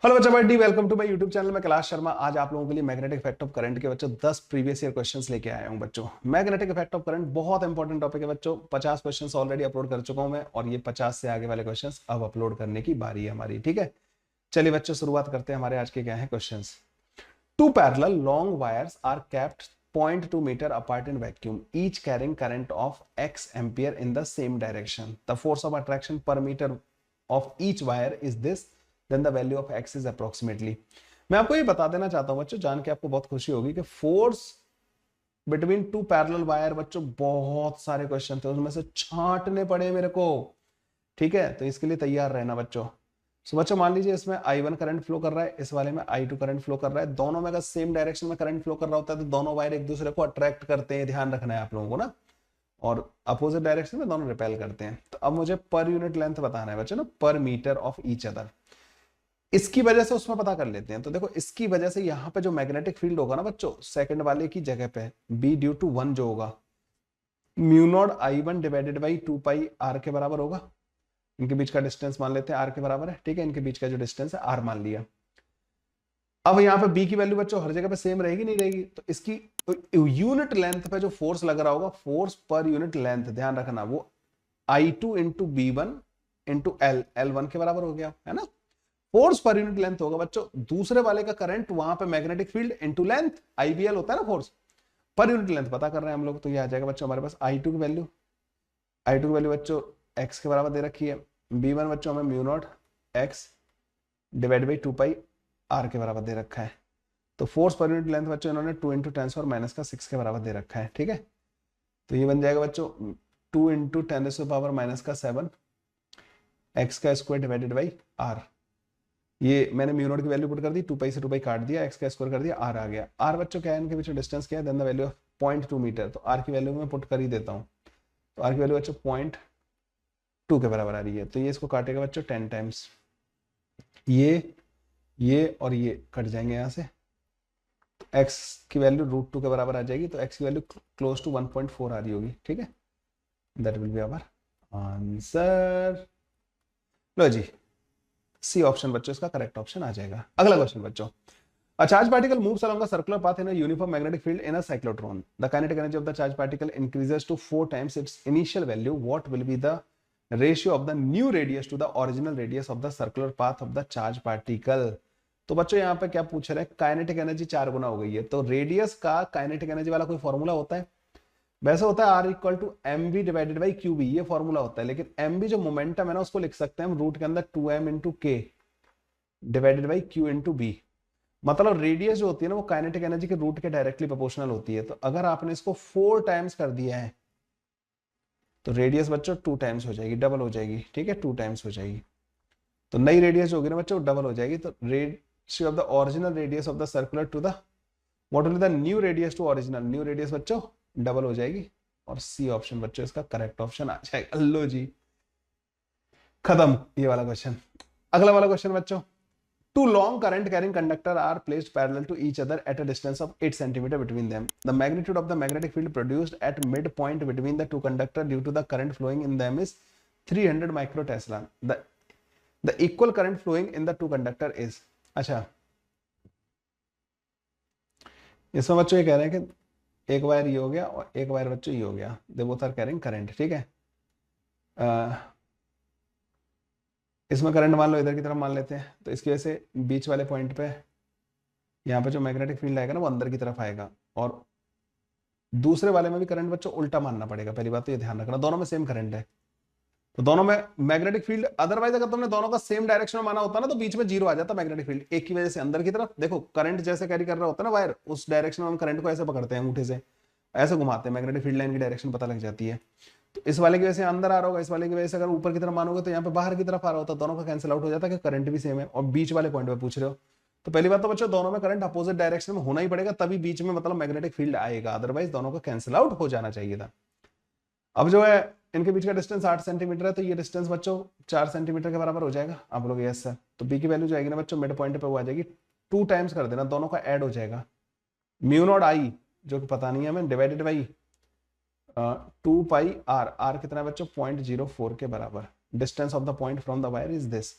Hello बच्चा buddy, welcome to my YouTube channel. मैं कैलाश शर्मा। आज आप लोगों के लिए मैग्नेटिक इफेक्ट ऑफ करंट के बच्चों 10 प्रीवियस ईयर क्वेश्चंस लेके आया हूं बच्चों। मैग्नेटिक इफेक्ट ऑफ करंट बहुत इंपॉर्टेंट टॉपिक है बच्चों। 50 क्वेश्चंस ऑलरेडी अपलोड कर चुका हूं मैं, और ये 50 से आगे वाले क्वेश्चंस अब अपलोड करने की बारी है हमारी। ठीक है, चलिए बच्चों शुरुआत करते हैं। हमारे आज के क्या है questions. Two parallel long wires are kept 0.2 metre apart in vacuum, each carrying current of x ampere in the same direction. The force of attraction per metre of each wire is this, then the value of x is approximately. मैं आपको ये बता देना चाहता हूं बच्चों, जान के आपको बहुत खुशी होगी कि force between two parallel wire बच्चों बहुत सारे क्वेश्चन थे, उसमें से छांटने पड़े मेरे को। ठीक है, तो इसके लिए तैयार रहना बच्चों। सो बच्चों मान लीजिए इसमें I1 करंट फ्लो कर रहा है, इस वाले में I2 करंट फ्लो कर रहा है। दोनों में अगर सेम डायरेक्शन में करंट फ्लो कर रहा होता है तो दोनों वायर एक दूसरे को अट्रैक्ट करते हैं, ध्यान रखना है आप लोगों को ना। और अपोजिट डायरेक्शन में दोनों रिपेल करते हैं। तो अब मुझे पर यूनिट लेंथ बताना है बच्चों ना, पर मीटर ऑफ ईच अदर। इसकी वजह से उसमें पता कर लेते हैं। तो देखो, इसकी वजह से यहाँ पे जो मैग्नेटिक फील्ड होगा ना बच्चों, सेकंड वाले की जगह पे B ड्यू टू 1 जो होगा, mu naught I1 divided by 2 pi R के बराबर होगा। इनके बीच का डिस्टेंस मान लेते हैं R के बराबर है। ठीक है, इनके बीच का जो डिस्टेंस है R मान लिया। अब यहाँ पे B की वैल्यू बच्चों हर जगह पे सेम रहेगी नहीं रहेगी, तो इसकी यूनिट लेंथ पे जो फोर्स लग रहा होगा, फोर्स पर यूनिट लेंथ, ध्यान रखना, वो I2 into B1 into L1 के बराबर हो गया है ना। फोर्स पर यूनिट लेंथ होगा बच्चों दूसरे वाले का करंट, वहां पे magnetic field into length, IBL होता है ना फोर्स पर यूनिट लेंथ पता कर रहे हैं हम लोग। तो ये आ जाएगा बच्चों हमारे पास I2 की वैल्यू बच्चों x के बराबर दे रखी है। B1 बच्चों हमें mu naught x divide by 2 pi R के बराबर दे रखा है। तो फोर्स पर यूनिट लेंथ बच्चों इन्होंने 2 इंटू 10 माइनस का 6 के बराबर दे रखा है। ठीक है, तो ये बन जाएगा बच्चों 2 इंटू 10 माइनस का 7 x का स्क्वायर डिवाइडेड बाई R। ये मैंने म्यू नॉट की वैल्यू पुट कर दी, 2 पाई से 2 पाई काट दिया, x का स्क्वायर कर दिया, R आ गया। R बच्चों क्या है, इनके बीच में डिस्टेंस क्या है, then the value of 0.2 metre. तो R की वैल्यू मैं पुट कर ही देता हूँ। तो R की वैल्यू बच्चों 0.2 के बराबर आ रही है। तो ये इसको काटेगा बच्चों 10 टाइम्स, ये और ये कट जाएंगे यहाँ से। तो x की वैल्यू √2 के बराबर आ जाएगी। तो x की वैल्यू क्लोज टू 1.4 आ रही होगी। ठीक है, that will be our answer. लो जी, सी ऑप्शन बच्चों इसका करेक्ट ऑप्शन आ जाएगा। अगला क्वेश्चन बच्चों, a charged particle moves along a circular path in a uniform magnetic field in a cyclotron. The kinetic energy of the charged particle increases to 4 times its initial value. What will be the ratio of the new radius to the original radius of the circular path of the charged particle? तो बच्चों यहाँ पे क्या पूछ रहे हैं, kinetic energy 4 गुना हो गई है, तो रेडियस का काइनेटिक एनर्जी वाला कोई फॉर्मूला होता है? वैसे होता है R equal to mv divided by QB, ये फॉर्मूला होता है। लेकिन mv जो मोमेंटम है ना, उसको लिख सकते हैं हम रूट के अंदर 2m into k divided by q into b। मतलब रेडियस जो होती है ना, वो काइनेटिक एनर्जी के रूट के डायरेक्टली प्रोपोर्शनल होती है। तो अगर आपने इसको 4 टाइम्स कर दिया है तो रेडियस बच्चों 2 टाइम्स हो जाएगी, डबल हो जाएगी। ठीक है, 2 टाइम्स हो जाएगी। तो नई रेडियस जो होगी ना बच्चों, डबल हो जाएगी। तो ratio of the original radius of the circular to the what will be the new radius to original, new radius बच्चों डबल हो जाएगी। और सी ऑप्शन बच्चों इसका करेक्ट ऑप्शन आ जाएगा। लो जी, खत्म ये वाला क्वेश्चन। अगला वाला क्वेश्चन बच्चों, two long current carrying conductor are placed parallel to each other at a distance of 8 cm between them. The magnitude of the magnetic field produced at midpoint between the two conductors due to the current flowing in them is 300 microtesla. The equal current flowing in the two conductor is, अच्छा इसमें बच्चों ये कह रहे हैं कि एक wire ये हो गया और एक वायर बच्चों ये हो गया, they both are carrying current. ठीक है, इसमें करंट मान लो इधर की तरफ मान लेते हैं, तो इसकी वजह से बीच वाले पॉइंट पे यहाँ पे जो मैग्नेटिक फील्ड आएगा ना, वो अंदर की तरफ आएगा। और दूसरे वाले में भी करंट बच्चों उल्टा मानना पड़ेगा। पहली बात तो ये ध्यान रखना, दोनों में सेम करंट है, तो दोनों में मैग्नेटिक फील्ड। अदरवाइज अगर तुमने दोनों का सेम डायरेक्शन में माना होता ना, तो बीच में जीरो आ जाता मैग्नेटिक फील्ड। एक की वजह से अंदर की तरफ देखो, करंट जैसे कैरी कर रहा होता है ना वायर, उस डायरेक्शन में हम करंट को ऐसे पकड़ते हैं अंगूठे से, ऐसे घुमाते हैं, मैग्नेटिक फील्ड लाइन की डायरेक्शन पता लग जाती है। तो इस वाले की वजह से अंदर आ रहा होगा, इस वाले की वजह से अगर ऊपर की तरफ मानोगे तो यहाँ पे बाहर की तरफ आ रहा होता, दोनों का कैंसिल आउट हो जाता है कि करंट भी सेम है। और बीच वाले पॉइंट पे पूछ रहे हो, तो पहली बात तो बच्चों दोनों में करंट अपोजिट डायरेक्शन में होना ही पड़ेगा, तभी बीच में मतलब मैग्नेटिक फील्ड आएगा, अदरवाइज दोनों का कैंसिल आउट हो जाना चाहिए था। अब जो है इनके बीच का डिस्टेंस 8 सेंटीमीटर है, तो ये डिस्टेंस बच्चों 4 सेंटीमीटर के बराबर हो जाएगा। आप लोग यस सर, तो बी की वैल्यू जो आएगी ना बच्चों, मिड पॉइंट पे वो आ जाएगी, 2 टाइम्स कर देना, दोनों का ऐड हो जाएगा, म्यू नॉट आई जो कि पता नहीं है हमें, divided by 2 pi R. R कितना है बच्चों, 0.04 के बराबर। Distance of the point from the wire is this.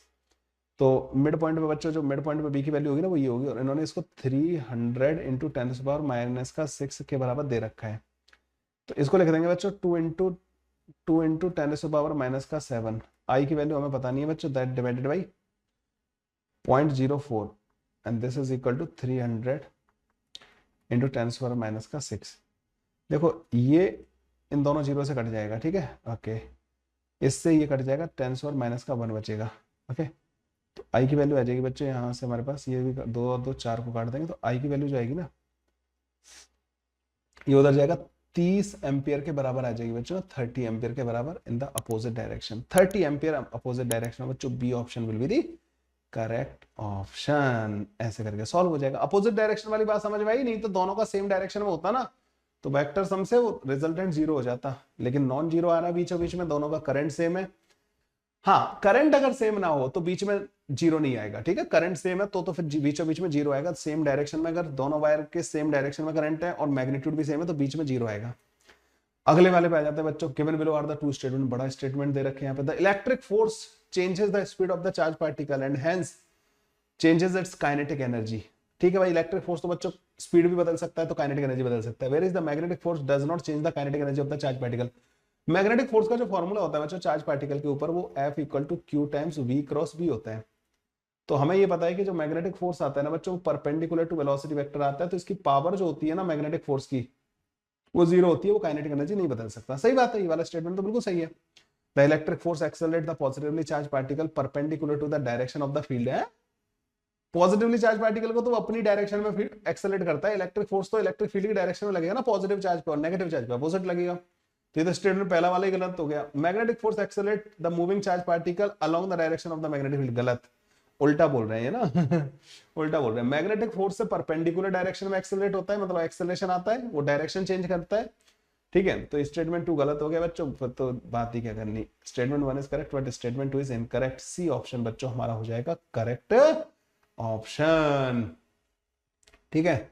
तो मिड पॉइंट पे बच्चों, जो मिड पॉइंट पे बी की वैल्यू होगी ना वो ये होगी, और इन्होंने इसको 300 इंटू 10⁻⁻⁻6 के बराबर दे रखा है। तो इसको लिख देंगे बच्चों 2 इंटू 10⁻⁻7। आई की वैल्यू हमें पता नहीं है बच्चों, that divided by 0.04 and this is equal to 300 into 10⁻⁻6। देखो ये इन दोनों जीरो से कट जाएगा, ठीक है, ओके, इससे ये कट जाएगा, 10⁻⁻1 बचेगा, ओके। तो आई की वैल्यू आ जाएगी बच्चों यहाँ से हमारे पास, ये भी 2 और 2 4 को काट देंगे, तो आई की वैल्यू जो आएगी ना, ये उधर जाएगा 30 एम्पियर के बराबर आ जाएगी बच्चों, 30 एम्पियर के बराबर in the opposite direction. 30 ampere opposite direction बच्चों, B option will be the correct option. ऐसे करके सॉल्व हो जाएगा। अपोजिट डायरेक्शन वाली बात समझ में आई? नहीं तो दोनों का सेम डायरेक्शन में होता ना तो वेक्टर सम से वो रिजल्टेंट जीरो हो जाता, लेकिन नॉन जीरो आ रहा है बीचों बीच में, दोनों का करंट सेम है। हाँ, करंट अगर सेम ना हो तो बीच में जीरो नहीं आएगा, ठीक है, करंट सेम है तो फिर बीचों बीच में जीरो आएगा। सेम डायरेक्शन में अगर दोनों वायर के सेम डायरेक्शन में करंट है और मैग्नीट्यूड भी सेम है तो बीच में जीरो आएगा। अगले वाले पे आ जाते हैं बच्चों, given below are the two statement, बड़ा स्टेटमेंट दे रखे हैं यहाँ पे, the electric force changes the speed of the charge particle and hence changes its kinetic energy. ठीक है भाई, इलेक्ट्रिक फोर्स तो बच्चों स्पीड भी बदल सकता है तो काइनेटिक एनर्जी बदल सकता है। Where is the magnetic force does not change the kinetic energy of the charge particle. Magnetic force का जो फॉर्मूला होता है बच्चों चार्ज पार्टिकल के ऊपर, वो F equal to Q times V cross B होता है। तो हमें ये पता है कि जो मैग्नेटिक फोर्स आता है ना बच्चों, परपेंडिकुलर टू वेलोसिटी वेक्टर आता है, तो इसकी पावर जो होती है ना मैग्नेटिक फोर्स की, वो जीरो होती है, वो काइनेटिक एनर्जी नहीं बदल सकता। सही बात है, ये वाला स्टेटमेंट तो बिल्कुल सही है। The electric force accelerate the positively charge particle perpendicular to the direction of the field है। पॉजिटिवली चार्ज पार्टिकल को तो अपनी डायरेक्शन में एक्सेलरेट करता है, इलेक्ट्रिक फोर्स तो इलेक्ट्रिक फील्ड की डायरेक्शन में लगेगा ना, पॉजिटिव चार्ज पे, और नेगेटिव चार्ज पे अपोजिट लगेगा। तो ये तो स्टेटमेंट पहला वाला ही गलत हो गया। Magnetic force accelerate the moving charge particle along the direction of the magnetic field, गलत, उल्टा बोल रहे हैं ना उल्टा बोल रहे हैं। मैग्नेटिक फोर्स से परपेंडिकुलर डायरेक्शन में एक्सेलरेट होता है, मतलब एक्सेलरेशन आता है, वो डायरेक्शन चेंज करता है, ठीक है। तो स्टेटमेंट 2 गलत हो गया बच्चों, फिर तो बात ही क्या करनी। Statement 1 is correct but statement 2 is incorrect. C option बच्चों हमारा हो जाएगा करेक्ट ऑप्शन, ठीक है।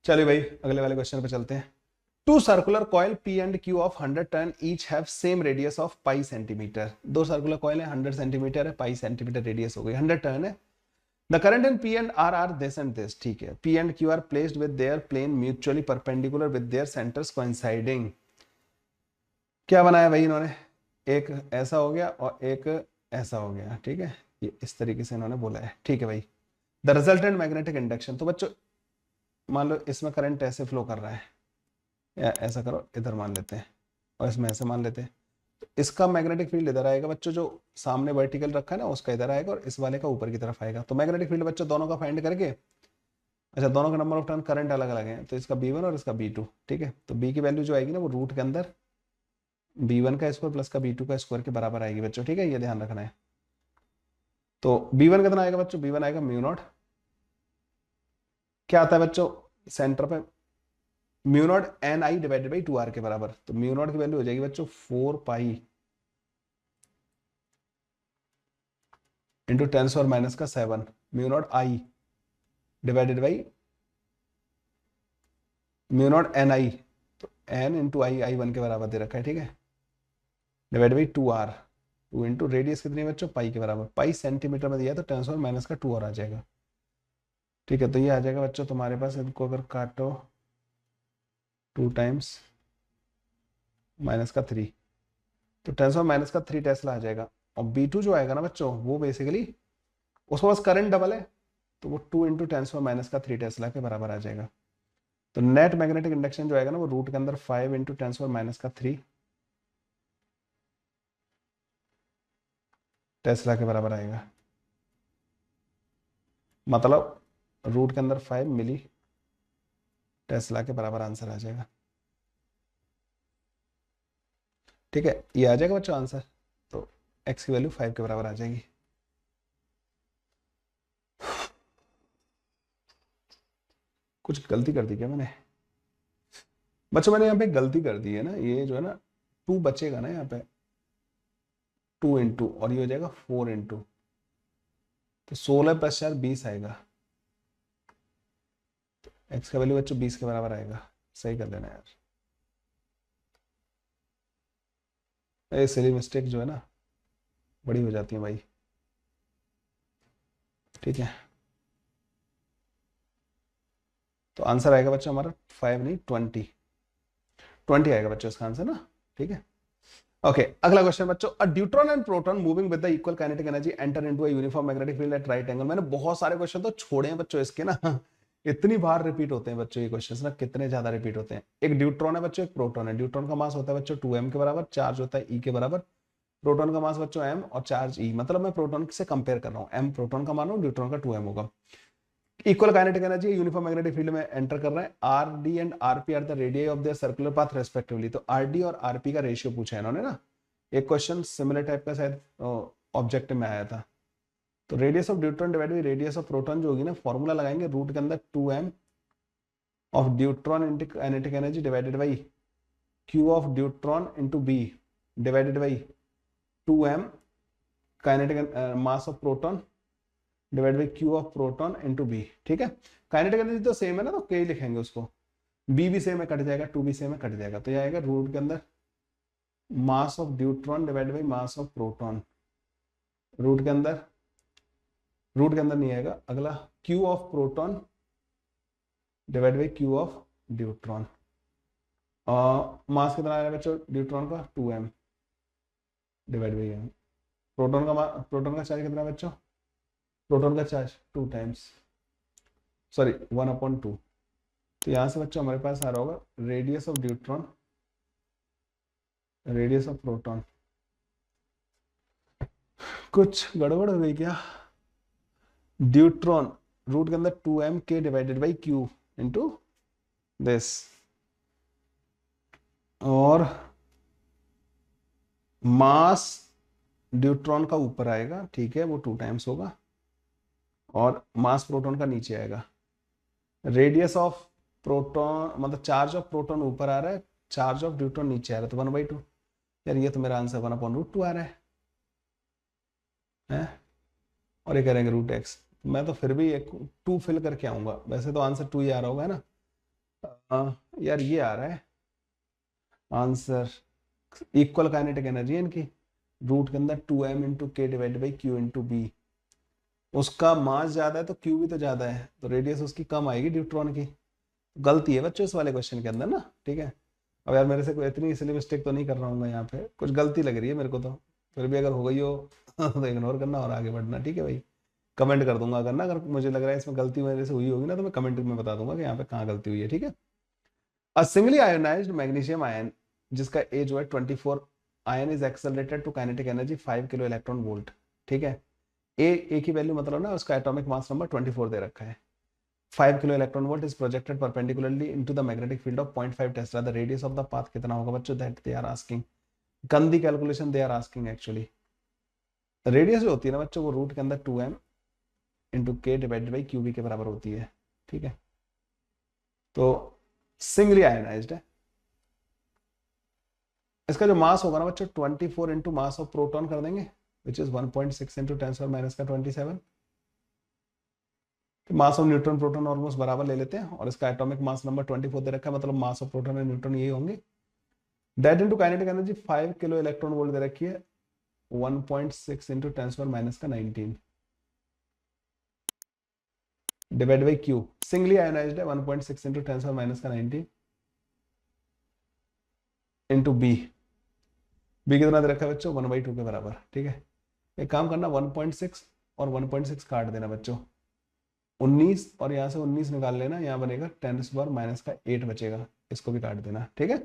चलिए भाई अगले वाले क्वेश्चन पे चलते हैं। Two circular coil P and Q of 100 turn each have same radius of pi centimetre. दो सर्कुलर कॉइल है, 100 सेंटीमीटर है, पाई सेंटीमीटर रेडियस हो गई, 100 टर्न है। The current in P and R are this and this, ठीक है। P and Q are placed with their plane mutually perpendicular with their centres coinciding. क्या बनाया भाई इन्होंने, एक ऐसा हो गया और एक ऐसा हो गया, ठीक है, ये इस तरीके से इन्होंने बोला है, ठीक है भाई। द रिजल्टेंट मैग्नेटिक इंडक्शन, तो बच्चों मान लो इसमें करंट ऐसे फ्लो कर रहा है, या ऐसा करो इधर मान लेते हैं, और इसमें ऐसे मान लेते हैं, तो इसका मैग्नेटिक फील्ड इधर आएगा बच्चों, जो सामने वर्टिकल रखा है ना उसका इधर आएगा, और इस वाले का ऊपर की तरफ आएगा। तो मैग्नेटिक फील्ड बच्चों दोनों का फाइंड करके, अच्छा दोनों का नंबर ऑफ टर्न करंट अलग अलग है, तो इसका B1 और इसका B2, ठीक है। तो B की वैल्यू जो आएगी ना वो रूट के अंदर B1 का स्क्वायर प्लस का B2 का स्क्वायर के बराबर आएगी बच्चों, ठीक है, ये ध्यान रखना है। तो B1 कितना आएगा बच्चों, B1 आएगा म्यू नॉट, क्या आता है बच्चों सेंटर पे, mu naught NI divided by 2R के बराबर। तो म्यू नॉट की वैल्यू हो जाएगी बच्चों 4 pi into 10⁻⁻7 mu naught I divided by mu naught NI, तो N इंटू I 1 के बराबर दे रखा है, ठीक है, divide by 2R, 2 into radius कितनी है बच्चों, पाई के बराबर, पाई सेंटीमीटर में दिया है तो 10⁻⁻2 और आ जाएगा, ठीक है। तो ये आ जाएगा बच्चों तुम्हारे पास, इनको अगर काटो 2 टाइम्स -3, तो 10⁻⁻3 टेस्ला आ जाएगा। और B2 जो आएगा ना बच्चों वो बेसिकली उसके पास करंट डबल है, तो वो 2 इंटू 10⁻3 टेस्ला के बराबर आ जाएगा। तो नेट मैग्नेटिक इंडक्शन जो आएगा ना वो रूट के अंदर 5 इंटू 10⁻3 टेस्ला के बराबर आएगा, मतलब रूट के अंदर 5 मिली टेस्ला के बराबर आंसर आ जाएगा, ठीक है। ये आ जाएगा बच्चों आंसर, तो x की वैल्यू 5 के बराबर आ जाएगी। कुछ गलती कर दी क्या मैंने बच्चों, मैंने यहाँ पे गलती कर दी है ना, ये जो है ना 2 बचेगा ना यहाँ पे, 2 इंटू, और ये हो जाएगा 4 इंटू, तो 16 प्लस 4 20 आएगा, तो x का वैल्यू बच्चों 20 के बराबर आएगा। सही कर लेना यार, ये सिली मिस्टेक जो है ना बड़ी हो जाती है भाई। ठीक है, तो आंसर आएगा बच्चों हमारा 5 नहीं 20 आएगा बच्चों इसका आंसर ना। ठीक है, ओके अगला क्वेश्चन बच्चों, a deuteron and proton moving with the equal kinetic energy enter into a uniform magnetic field at right angle. मैंने बहुत सारे क्वेश्चन तो छोड़े हैं बच्चों इसके ना इतनी बार रिपीट होते हैं बच्चों ये क्वेश्चंस ना, कितने ज्यादा रिपीट होते हैं। एक ड्यूट्रॉन है बच्चों, एक प्रोटॉन है। ड्यूट्रॉन का मास होता है बच्चों 2m के बराबर, चार्ज होता है e के बराबर। प्रोटॉन का मास बच्चों m और चार्ज e, मतलब मैं प्रोटॉन से कंपेयर कर रहा हूँ, m प्रोटॉन का मान रहा हूँ, ड्यूट्रॉन का 2m होगा। Equal kinetic energy uniform magnetic field में एंटर कर रहा है। R D and R P are the radius of their circular path respectively. तो आर डी और आरपी का रेशियो पूछा है इन्होंने ना, एक क्वेश्चन सिमिलर टाइप का शायद ऑब्जेक्टिव में आया था। तो radius of deuteron divide by radius of proton जो होगी ना, फॉर्मूला लगाएंगे रूट के अंदर 2m of deuteron into kinetic energy divided by q of deuteron into b divided by 2m kinetic mass of proton divide by q of proton into b। ठीक है, kinetic energy तो same है ना, तो k लिखेंगे उसको, b भी same है कट जाएगा, 2 भी सेम है कट जाएगा, तो ये आएगा रूट के अंदर mass of deuteron divide by mass of proton. Root के अंदर नहीं आएगा, अगला q of proton divide by q of deuteron. Mass कितना आएगा बच्चों ड्यूट्रॉन का 2m divide by m। Proton का चार्ज कितना है बच्चों, प्रोटॉन का चार्ज 2 टाइम्स, सॉरी 1/2। तो यहां से बच्चों हमारे पास आ रहा होगा radius of deuteron, radius of proton. कुछ गड़बड़ हो गई क्या, ड्यूट्रॉन रूट के अंदर 2m k divided by q into this, और मास ड्यूट्रॉन का ऊपर आएगा, ठीक है वो 2 टाइम्स होगा, और मास प्रोटॉन का नीचे आएगा। रेडियस ऑफ प्रोटॉन मतलब चार्ज ऑफ प्रोटॉन ऊपर आ रहा है, चार्ज ऑफ ड्यूट्रॉन नीचे आ रहा है, तो 1/2। यार ये तो मेरा आंसर 1/√2 आ रहा है? और ये करेंगे √x। मैं तो फिर भी एक 2 फिल करके आऊंगा, वैसे तो आंसर 2 ही आ रहा होगा ना। यार ये आ रहा है आंसर, इक्वल काइनेटिक एनर्जी है इनकी, रूट के अंदर 2m इंटू के divide by Q into B. उसका मास ज्यादा है तो क्यू भी तो ज्यादा है, तो रेडियस उसकी कम आएगी ड्यूट्रॉन की। गलती है बच्चों इस वाले क्वेश्चन के अंदर ना। ठीक है, अब यार मेरे से कोई इतनी इसलिए मिस्टेक तो नहीं कर रहा हूँ यहाँ पे, कुछ गलती लग रही है मेरे को तो, फिर भी अगर हो गई हो तो इग्नोर करना और आगे बढ़ना। ठीक है भाई, कमेंट कर दूंगा अगर ना, अगर मुझे लग रहा है इसमें गलती मेरे से हुई होगी ना, तो मैं कमेंट में बता दूंगा कि यहाँ पे कहाँ गलती हुई है। ठीक है, a singly ionized magnesium ion जिसका ए जो है 24 ion is accelerated to kinetic energy 5 kilo electron volt. ठीक है, ए की वैल्यू मतलब ना उसका एटॉमिक मास नंबर 24 दे रखा है। 5 kilo electron volt is projected perpendicularly into the magnetic field of 0.5 tesla. The radius of the path कितना होगा बच्चों, दैट दे आर आस्किंग। गंदी calculation they are asking actually. Radius जो होती है ना बच्चों, वो रूट के अंदर 2m इंटू के डिवाइडेड बाई क्यूबी के बराबर होती है। ठीक है, तो सिंगली आयोनाइज्ड है। इसका जो मास होगा ना बच्चों 24 इंटू मास ऑफ प्रोटॉन कर देंगे, which is 1.6 into 10⁻⁻27। Mass of neutron proton almost बराबर ले लेते हैं, और इसका एटॉमिक मास नंबर 24 दे रखा है, मतलब mass of proton and neutron यही होंगे। That into kinetic energy 5 kilo electron volt दे रखी है, 1.6 into 10⁻⁻19 divide by q. Singly ionised है, 1.6 इंटू 10⁻⁻19 इंटू बी कितना दे रखा है बच्चों, 1/2 के बराबर। ठीक है, एक काम करना 1.6 और 1.6 काट देना बच्चों, 19, और यहाँ से 19 निकाल लेना, यहाँ बनेगा 10⁻⁻8 बचेगा, इसको भी काट देना। ठीक है,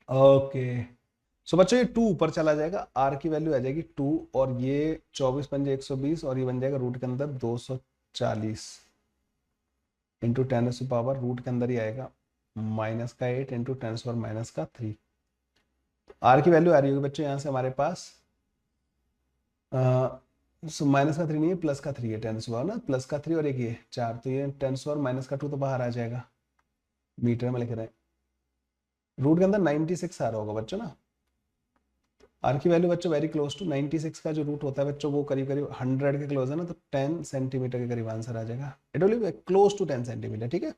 ओके। सो बच्चों ये 2 ऊपर चला जाएगा, आर की वैल्यू आ जाएगी 2, और ये 24 पंजे 120, और ये बन जाएगा रूट के अंदर 240 इंटू 10⁻, रूट के अंदर ही आएगा -8 इंटू 10⁻⁻3। आर की वैल्यू आ रही होगी बच्चों यहाँ से हमारे पास, -3 नहीं है, +3 है, 10 ना, +3 और एक ये 4, तो ये 10⁻⁻2 तो बाहर आ जाएगा, मीटर में लिख रहे हैं। रूट के अंदर 96 आ रहा होगा बच्चों ना। आर की वैल्यू बच्चों वेरी क्लोज टू 96 का जो रूट होता है बच्चों, वो करीब करीब 100 के क्लोज है ना, तो 10 सेंटीमीटर के करीब आंसर आ जाएगा। It will be close to 10 centimetre. ठीक है,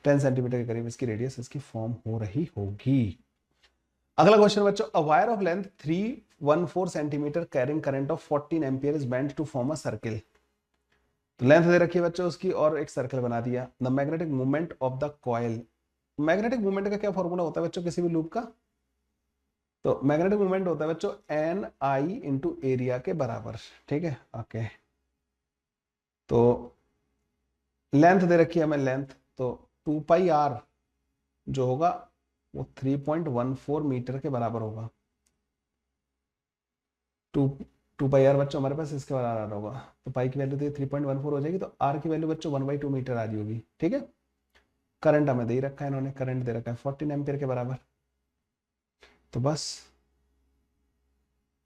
10 सेंटीमीटर के करीब इसकी रेडियस इसकी फॉर्म हो रही होगी। अगला क्वेश्चन बच्चों, a wire of length 314 centimetre carrying current of 14 ampere is bent to form a circle. तो लेंथ दे रखी है बच्चों उसकी और एक सर्कल बना दिया। The magnetic movement of the coil, magnetic movement का क्या फॉर्मूला होता है बच्चों किसी भी लूप का? तो मैग्नेटिक मूवमेंट होता है बच्चों एन आई इंटू एरिया के बराबर, ठीक है। ओके, तो लेंथ दे रखी है हमें लेंथ, तो 2 पाई आर जो होगा वो 3.14 मीटर के बराबर होगा। 2 2 पाई आर बच्चों हमारे पास इसके बराबर होगा, तो पाई की वैल्यू तो 3.14 हो जाएगी, तो आर की वैल्यू बच्चों 1/2 मीटर आ रही होगी, ठीक है। करंट हमें दे ही रखा है इन्होंने, करंट दे रखा है 14 एम्पियर के बराबर, तो बस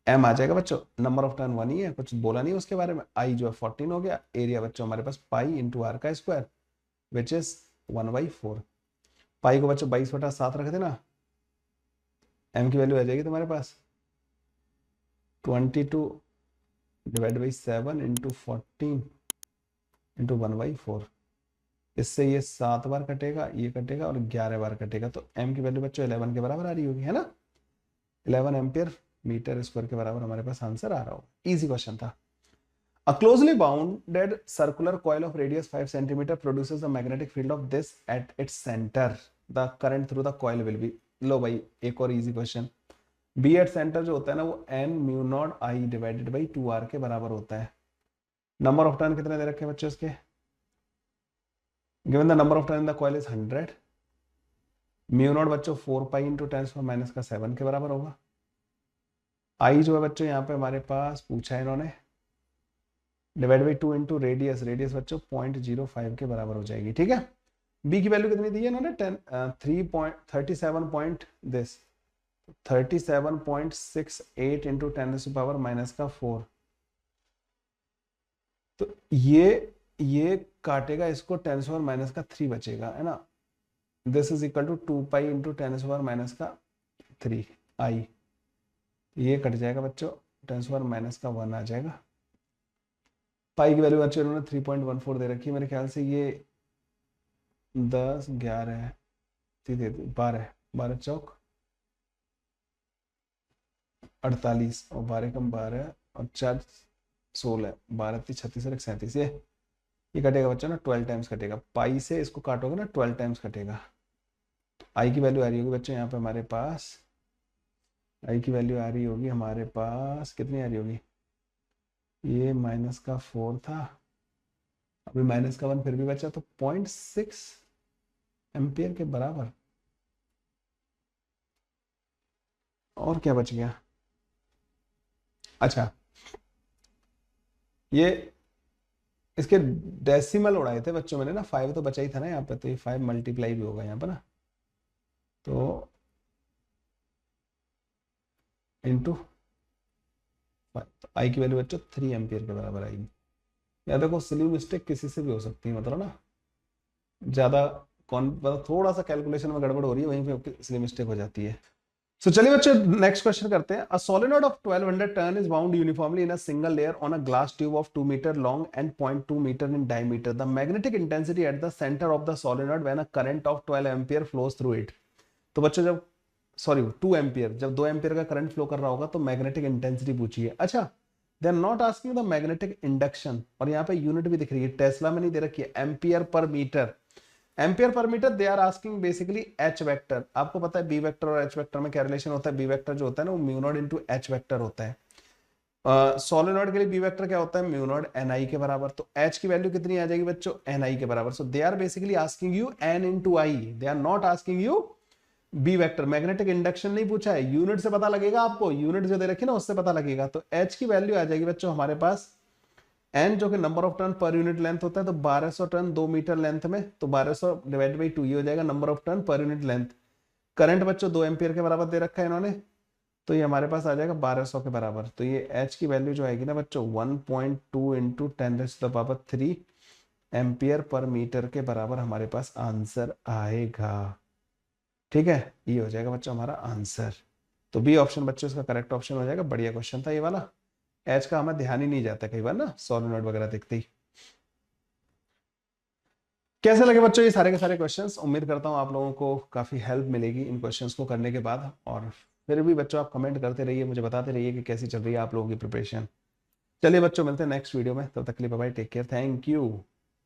एम आ जाएगा बच्चों। नंबर ऑफ टर्न 1 ही है, कुछ बोला नहीं उसके बारे में। आई जो है 14 हो गया, एरिया बच्चों हमारे पास पाई इंटू आर का स्क्वायर विच इज 1/4। पाई को बच्चों 22/7 रख देना, एम की वैल्यू आ जाएगी तुम्हारे पास 22 डिवाइड बाई 7 इंटू 14 इंटू 1/4। इससे ये 7 बार कटेगा, ये कटेगा और 11 बार कटेगा, तो एम की वैल्यू बच्चों 11 के बराबर आ रही होगी, है ना। 11 एम्पियर मीटर स्क्वायर के बराबर हमारे पास आंसर आ रहा होगा। इजी क्वेश्चन था। A closely bounded circular coil of radius 5 cm produces a magnetic field of this at its center. The current through the coil will be, लो भाई एक और easy question. B at centre जो होता है ना वो N mu naught I divided by 2r के बराबर होता है। नंबर ऑफ टर्न कितने दे रखे हैं बच्चे उसके? Given the number of turn in the coil is 100। Mu naught बच्चों 4 पाई इंटू 10⁻⁻⁷ के बराबर होगा। आई जो है बच्चों यहाँ पे हमारे पास पूछा है इन्होंने, divide by 2 into radius, radius बच्चों 0.05 के बराबर हो जाएगी, ठीक है। बी की वैल्यू कितनी दी है इन्होंने? 37.68 इंटू 10⁻⁻⁴। तो ये काटेगा इसको 10⁻⁻³ बचेगा, है ना। This is equal to 2 pi into 10⁻⁻³ I, ये कट जाएगा बच्चों, 10⁻⁻⁴ आ जाएगा। पाई की वैल्यू बच्चों इन्होंने 3.14 दे रखी है, मेरे ख्याल से ये 10 11 12 12 चौक 48 और 12 कम 12 और 4 16 12 36 और 37, ये कटेगा बच्चों ना 12 टाइम्स कटेगा। पाई से इसको काटोगे ना 12 टाइम्स कटेगा। आई की वैल्यू आ रही होगी बच्चों यहाँ पे हमारे पास, आई की वैल्यू आ रही होगी हमारे पास कितनी आ रही होगी? ये -4 था, अभी -1 फिर भी बचा, तो 0.6 एम्पियर के बराबर। और क्या बच गया? अच्छा, ये इसके डेसिमल उड़ाए थे बच्चों मैंने ना, 5 तो बचा ही था ना यहाँ पे, तो ये 5 मल्टीप्लाई भी होगा यहाँ पे ना, तो इंटू आई की वैल्यू बच्चों 3 एम्पियर के बराबर आएगी। या देखो सिली मिस्टेक किसी से भी हो सकती है, मतलब ना ज्यादा कौन मतलब थोड़ा सा कैलकुलेशन में गड़बड़ हो रही है वहीं पे सिली मिस्टेक हो जाती है। सो चलिए बच्चों नेक्स्ट क्वेश्चन करते हैं। A solenoid of 1200 turn is bound uniformly in a single layer on a glass tube of 2 metre long and 0.2 metre in diameter. The magnetic intensity at the centre of the solenoid when a current of 12 ampere flows through it. तो बच्चों जब 2 ampere, जब 2 ampere का current flow कर रहा होगा तो magnetic intensity पूछी है। अच्छा, they are not asking the magnetic induction, और यहाँ पे यूनिट भी दिख रही है, टेस्ला में नहीं दे रखी है, ampere per metre. Ampere per metre they are asking basically H vector. आपको पता है बी वेक्टर और एच वेक्टर में क्या रिलेशन होता है? बी वेक्टर जो होता है ना वो mu naught into H vector होता है। सोलेनॉइड के लिए बी वेक्टर क्या होता है? म्यू नॉट एन आई के बराबर। तो एच की वैल्यू कितनी आ जाएगी बच्चों? एन आई के बराबर। So they are basically asking you N into I, they are not asking you B vector. Magnetic induction नहीं पूछा है, यूनिट से पता लगेगा आपको, यूनिट जो दे रखी है ना उससे पता लगेगा। तो एच की वैल्यू आ जाएगी बच्चों हमारे पास एन, जो कि number of turn per unit length होता है, तो 1200 टर्न 2 मीटर लेंथ में, तो 1200 डिवाइड बाई 2 ये हो जाएगा number of turn per unit length. Current बच्चों 2 एम्पियर के बराबर दे रखा है इन्होंने, तो ये हमारे पास आ जाएगा 1200 के बराबर। तो ये एच की वैल्यू जो आएगी ना बच्चों 1.2 इंटू 10⁻³ एम्पियर पर मीटर के बराबर हमारे पास आंसर आएगा, ठीक है। ये हो जाएगा बच्चों हमारा आंसर। तो बी ऑप्शन बच्चों इसका करेक्ट ऑप्शन हो जाएगा। बढ़िया क्वेश्चन था ये वाला, एच का हमें ध्यान ही नहीं जाता कई बार ना सोलेनॉइड वगैरह देखते ही। कैसे लगे बच्चों ये सारे के सारे क्वेश्चंस? उम्मीद करता हूँ आप लोगों को काफी हेल्प मिलेगी इन क्वेश्चंस को करने के बाद। और फिर भी बच्चों आप कमेंट करते रहिए, मुझे बताते रहिए कि कैसी चल रही है आप लोगों की प्रिपरेशन। चलिए बच्चों, मिलते हैं नेक्स्ट वीडियो में, तब तक के लिए bye bye, take care, thank you.